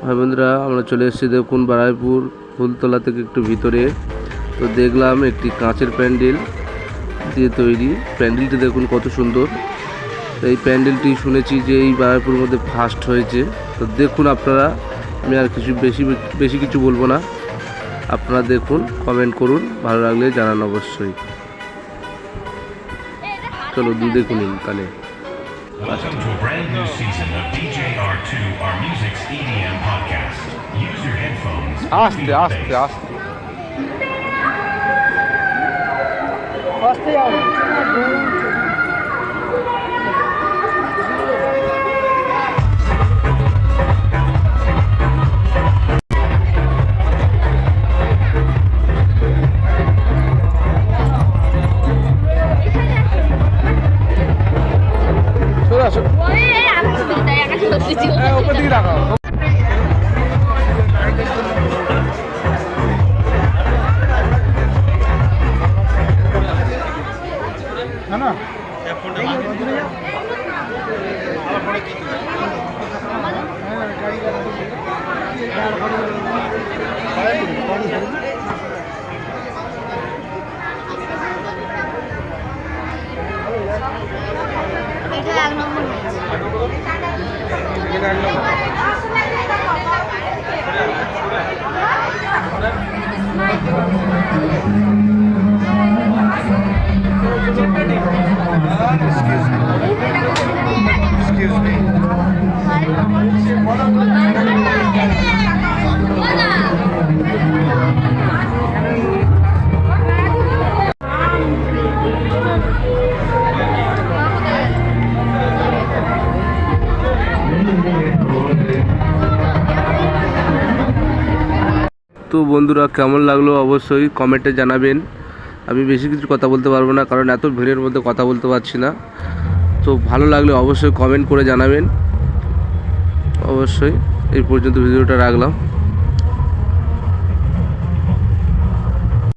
ভাই বন্ধুরা, আমরা চলে এসেছি দেখুন বারাইপুর ফুলতলা থেকে একটু ভিতরে। তো দেখলাম একটি কাঁচের প্যান্ডেল দিয়ে তৈরি। প্যান্ডেলটি দেখুন কত সুন্দর। এই প্যান্ডেলটি শুনেছি যে এই বারাইপুর মধ্যে ফার্স্ট হয়েছে। তো দেখুন আপনারা, আমি আর কিছু বেশি কিছু বলবো না, আপনারা দেখুন, কমেন্ট করুন, ভালো লাগলে জানান অবশ্যই। চলো দেখুন তাহলে। Welcome to a brand new season of DJR2, our music's EDM podcast. Use your headphones. Aste. ऊपर दिखे रखा है ना। Excuse me. তো বন্ধুরা, কেমন লাগলো অবশ্যই কমেন্টে জানাবেন। আমি বেশি কিছু কথা বলতে পারবো না, কারণ এত ভিড়ের মধ্যে কথা বলতে পারছি না। তো ভালো লাগলে অবশ্যই কমেন্ট করে জানাবেন। অবশ্যই এই পর্যন্ত ভিডিওটা রাখলাম।